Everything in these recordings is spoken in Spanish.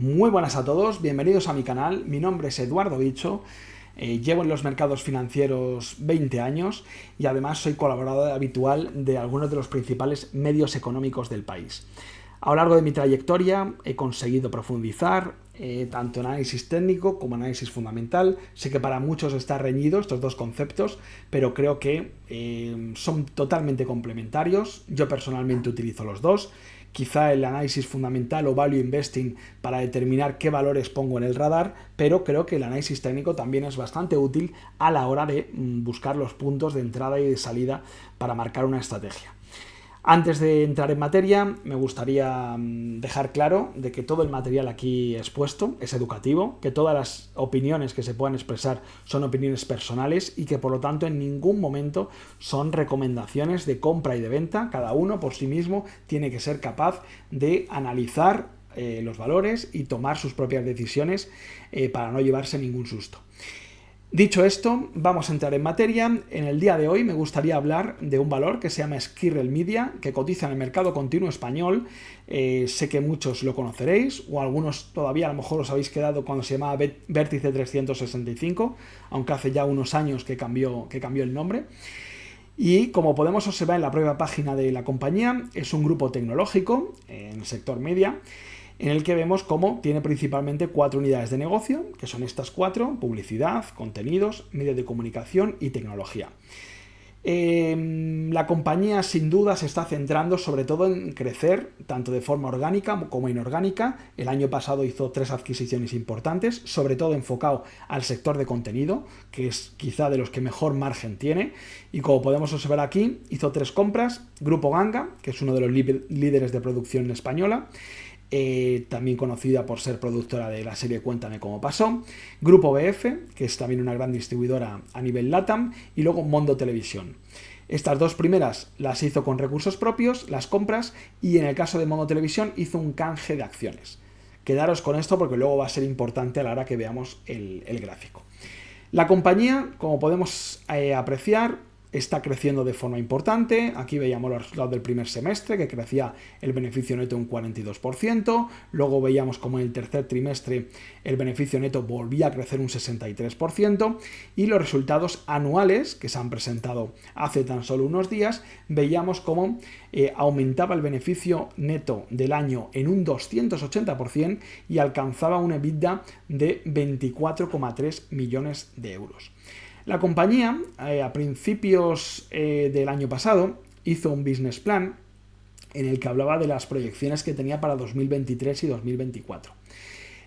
Muy buenas a todos, bienvenidos a mi canal. Mi nombre es Eduardo Bicho, llevo en los mercados financieros 20 años y además soy colaborador habitual de algunos de los principales medios económicos del país. A lo largo de mi trayectoria he conseguido profundizar tanto en análisis técnico como en análisis fundamental. Sé que para muchos está reñido estos dos conceptos, pero creo que son totalmente complementarios. Yo personalmente utilizo los dos. Quizá el análisis fundamental o value investing para determinar qué valores pongo en el radar, pero creo que el análisis técnico también es bastante útil a la hora de buscar los puntos de entrada y de salida para marcar una estrategia. Antes de entrar en materia, me gustaría dejar claro de que todo el material aquí expuesto es educativo, que todas las opiniones que se puedan expresar son opiniones personales y que por lo tanto en ningún momento son recomendaciones de compra y de venta. Cada uno por sí mismo tiene que ser capaz de analizar los valores y tomar sus propias decisiones para no llevarse ningún susto. Dicho esto, vamos a entrar en materia. En el día de hoy me gustaría hablar de un valor que se llama Sqirrel Media, que cotiza en el mercado continuo español. Sé que muchos lo conoceréis, o algunos todavía a lo mejor os habéis quedado cuando se llamaba Vértice 365, aunque hace ya unos años que cambió el nombre. Y como podemos observar en la propia página de la compañía, es un grupo tecnológico en el sector media, en el que vemos cómo tiene principalmente 4 unidades de negocio, que son estas 4: publicidad, contenidos, medios de comunicación y tecnología. La compañía sin duda se está centrando sobre todo en crecer tanto de forma orgánica como inorgánica. El año pasado hizo 3 adquisiciones importantes, sobre todo enfocado al sector de contenido, que es quizá de los que mejor margen tiene, y como podemos observar aquí, hizo 3 compras: Grupo Ganga, que es uno de los líderes de producción española, también conocida por ser productora de la serie Cuéntame cómo pasó; Grupo BF, que es también una gran distribuidora a nivel LATAM; y luego Mondo Televisión. Estas dos primeras las hizo con recursos propios, las compras, y en el caso de Mondo Televisión hizo un canje de acciones. Quedaros con esto porque luego va a ser importante a la hora que veamos el gráfico. La compañía, como podemos apreciar, está creciendo de forma importante. Aquí veíamos los resultados del primer semestre, que crecía el beneficio neto un 42%. Luego veíamos como en el tercer trimestre el beneficio neto volvía a crecer un 63%. Y los resultados anuales, que se han presentado hace tan solo unos días, veíamos cómo aumentaba el beneficio neto del año en un 280% y alcanzaba una EBITDA de 24,3 millones de euros. La compañía, a principios del año pasado, hizo un business plan en el que hablaba de las proyecciones que tenía para 2023 y 2024.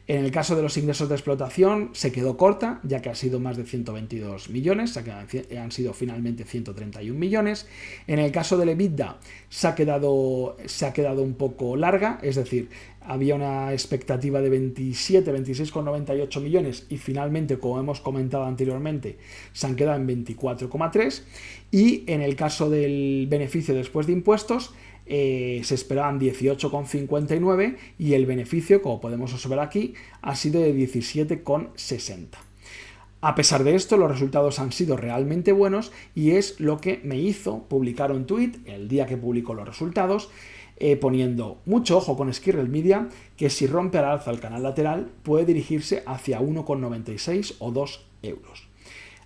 En el caso de los ingresos de explotación se quedó corta, ya que ha sido más de 122 millones, han sido finalmente 131 millones. En el caso del EBITDA se ha quedado un poco larga, es decir, había una expectativa de 26,98 millones y finalmente, como hemos comentado anteriormente, se han quedado en 24,3. Y en el caso del beneficio después de impuestos, se esperaban 18,59 y el beneficio, como podemos observar aquí, ha sido de 17,60. A pesar de esto, los resultados han sido realmente buenos y es lo que me hizo publicar un tweet el día que publicó los resultados, poniendo mucho ojo con Sqirrel Media, que si rompe al alza el canal lateral puede dirigirse hacia 1,96 o 2 euros.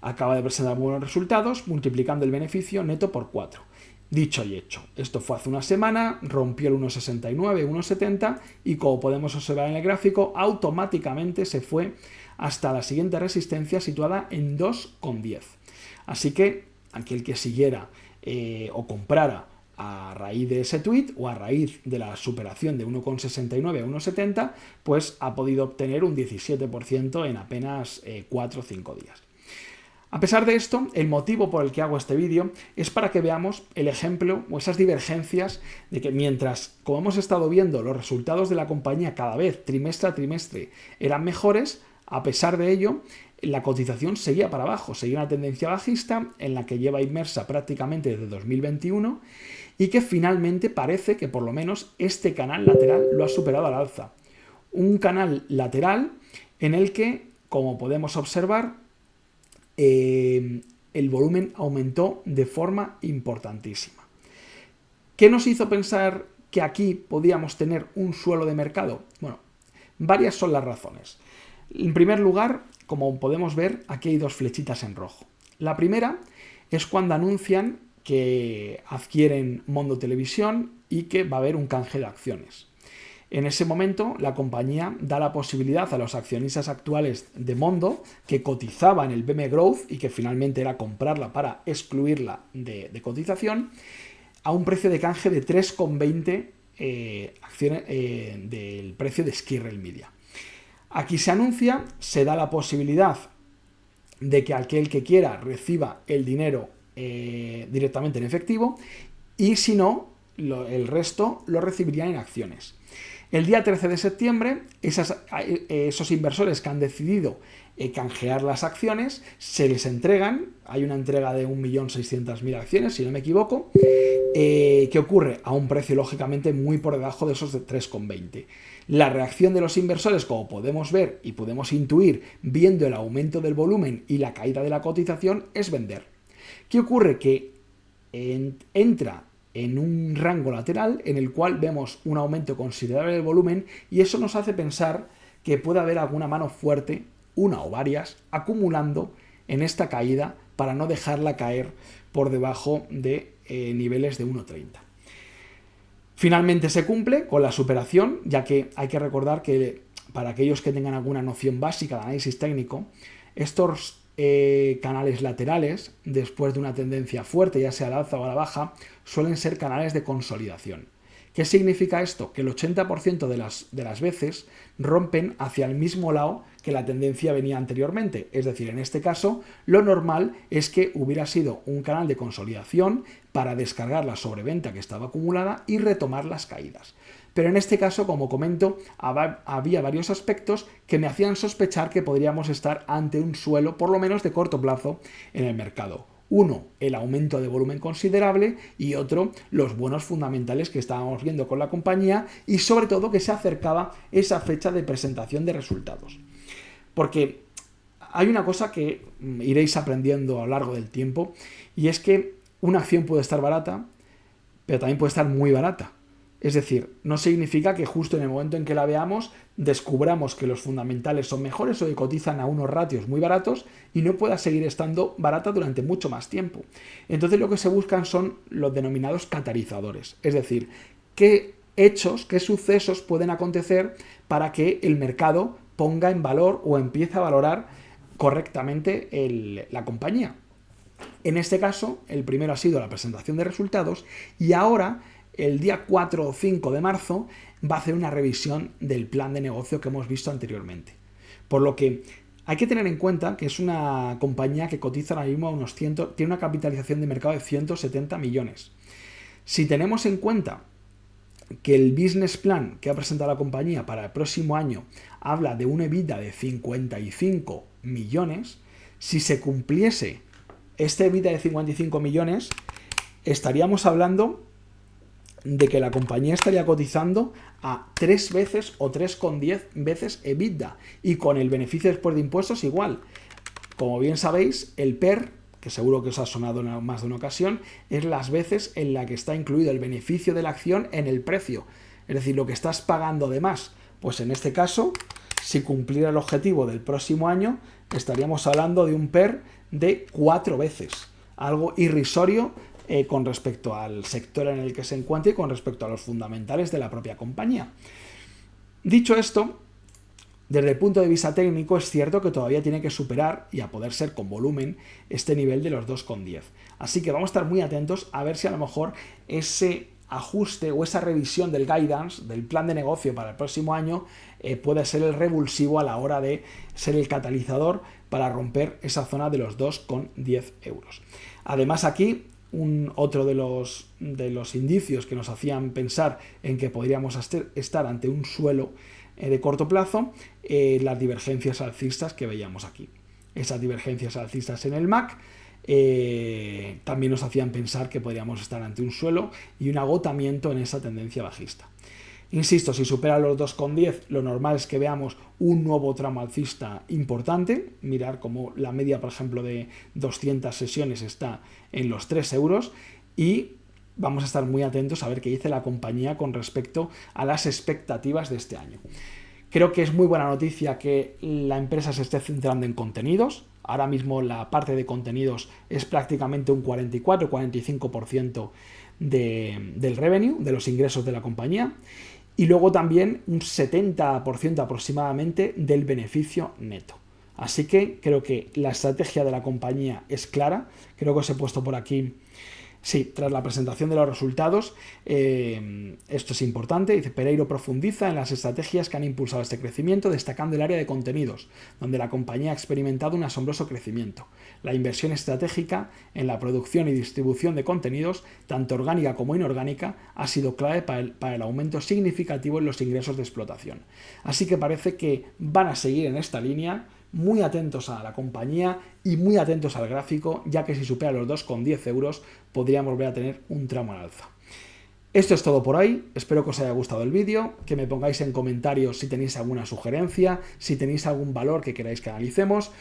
Acaba de presentar buenos resultados, multiplicando el beneficio neto por 4. Dicho y hecho, esto fue hace una semana, rompió el 1,69, 1,70 y como podemos observar en el gráfico, automáticamente se fue hasta la siguiente resistencia situada en 2,10. Así que aquel que siguiera o comprara a raíz de ese tweet o a raíz de la superación de 1,69 a 1,70, pues ha podido obtener un 17% en apenas 4 o 5 días. A pesar de esto, el motivo por el que hago este vídeo es para que veamos el ejemplo o esas divergencias de que mientras, como hemos estado viendo, los resultados de la compañía cada vez trimestre a trimestre eran mejores, a pesar de ello, la cotización seguía para abajo, seguía una tendencia bajista en la que lleva inmersa prácticamente desde 2021 y que finalmente parece que por lo menos este canal lateral lo ha superado al alza. Un canal lateral en el que, como podemos observar, el volumen aumentó de forma importantísima. ¿Qué nos hizo pensar que aquí podíamos tener un suelo de mercado? Bueno, Varias son las razones. En primer lugar, como podemos ver, aquí hay dos flechitas en rojo. La primera es cuando anuncian que adquieren Mondo Televisión y que va a haber un canje de acciones. En ese momento, la compañía da la posibilidad a los accionistas actuales de Mondo, que cotizaba en el BM Growth y que finalmente era comprarla para excluirla de cotización, a un precio de canje de 3,20 acciones del precio de Skirrel Media. Aquí se anuncia, se da la posibilidad de que aquel que quiera reciba el dinero directamente en efectivo y si no, el resto lo recibirían en acciones. El día 13 de septiembre, esos inversores que han decidido canjear las acciones, se les entregan, hay una entrega de 1.600.000 acciones, si no me equivoco, que ocurre a un precio lógicamente muy por debajo de esos de 3,20. La reacción de los inversores, como podemos ver y podemos intuir viendo el aumento del volumen y la caída de la cotización, es vender. ¿Qué ocurre? Que entra en un rango lateral en el cual vemos un aumento considerable del volumen y eso nos hace pensar que puede haber alguna mano fuerte, una o varias, acumulando en esta caída para no dejarla caer por debajo de niveles de 1,30. Finalmente se cumple con la superación, ya que hay que recordar que para aquellos que tengan alguna noción básica de análisis técnico, estos canales laterales, después de una tendencia fuerte, ya sea al alza o a la baja, suelen ser canales de consolidación. ¿Qué significa esto? Que el 80% de las veces rompen hacia el mismo lado que la tendencia venía anteriormente. Es decir, en este caso, lo normal es que hubiera sido un canal de consolidación para descargar la sobreventa que estaba acumulada y retomar las caídas. Pero en este caso, como comento, había varios aspectos que me hacían sospechar que podríamos estar ante un suelo, por lo menos de corto plazo, en el mercado. Uno, el aumento de volumen considerable y otro, los buenos fundamentales que estábamos viendo con la compañía y sobre todo que se acercaba esa fecha de presentación de resultados. Porque hay una cosa que iréis aprendiendo a lo largo del tiempo y es que una acción puede estar barata, pero también puede estar muy barata. Es decir, no significa que justo en el momento en que la veamos descubramos que los fundamentales son mejores o que cotizan a unos ratios muy baratos y no pueda seguir estando barata durante mucho más tiempo. Entonces lo que se buscan son los denominados catalizadores, es decir, qué hechos, qué sucesos pueden acontecer para que el mercado ponga en valor o empiece a valorar correctamente la compañía. En este caso, el primero ha sido la presentación de resultados y ahora el día 4 o 5 de marzo va a hacer una revisión del plan de negocio que hemos visto anteriormente. Por lo que hay que tener en cuenta que es una compañía que cotiza ahora mismo a unos tiene una capitalización de mercado de 170 millones. Si tenemos en cuenta que el business plan que ha presentado la compañía para el próximo año habla de un EBITDA de 55 millones, si se cumpliese este EBITDA de 55 millones, estaríamos hablando de que la compañía estaría cotizando a 3 veces o 3,10 veces EBITDA y con el beneficio después de impuestos igual. Como bien sabéis, el PER, que seguro que os ha sonado en más de una ocasión, es las veces en la que está incluido el beneficio de la acción en el precio. Es decir, lo que estás pagando de más. Pues en este caso, si cumpliera el objetivo del próximo año, estaríamos hablando de un PER de 4 veces. Algo irrisorio con respecto al sector en el que se encuentra y con respecto a los fundamentales de la propia compañía. Dicho esto, desde el punto de vista técnico es cierto que todavía tiene que superar, y a poder ser con volumen, este nivel de los 2,10. Así que vamos a estar muy atentos a ver si a lo mejor ese ajuste o esa revisión del guidance, del plan de negocio para el próximo año, puede ser el revulsivo a la hora de ser el catalizador para romper esa zona de los 2,10 euros. Además aquí, otro de los indicios que nos hacían pensar en que podríamos estar ante un suelo de corto plazo, las divergencias alcistas que veíamos aquí. Esas divergencias alcistas en el MAC también nos hacían pensar que podríamos estar ante un suelo y un agotamiento en esa tendencia bajista. Insisto, si supera los 2,10, lo normal es que veamos un nuevo tramo alcista importante. Mirar como la media, por ejemplo, de 200 sesiones está en los 3 euros y vamos a estar muy atentos a ver qué dice la compañía con respecto a las expectativas de este año. Creo que es muy buena noticia que la empresa se esté centrando en contenidos. Ahora mismo la parte de contenidos es prácticamente un 44-45% del revenue, de los ingresos de la compañía. Y luego también un 70% aproximadamente del beneficio neto. Así que creo que la estrategia de la compañía es clara. Creo que os he puesto por aquí. Sí, tras la presentación de los resultados, esto es importante, dice Pereiro profundiza en las estrategias que han impulsado este crecimiento, destacando el área de contenidos, donde la compañía ha experimentado un asombroso crecimiento. La inversión estratégica en la producción y distribución de contenidos, tanto orgánica como inorgánica, ha sido clave para el aumento significativo en los ingresos de explotación. Así que parece que van a seguir en esta línea, muy atentos a la compañía y muy atentos al gráfico, ya que si supera los 2,10 euros podríamos volver a tener un tramo al alza. Esto es todo por hoy, espero que os haya gustado el vídeo, que me pongáis en comentarios si tenéis alguna sugerencia, si tenéis algún valor que queráis que analicemos.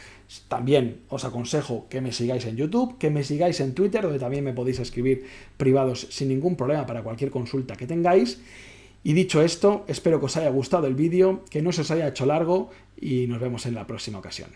También os aconsejo que me sigáis en YouTube, que me sigáis en Twitter, donde también me podéis escribir privados sin ningún problema para cualquier consulta que tengáis. Y dicho esto, espero que os haya gustado el vídeo, que no se os haya hecho largo y nos vemos en la próxima ocasión.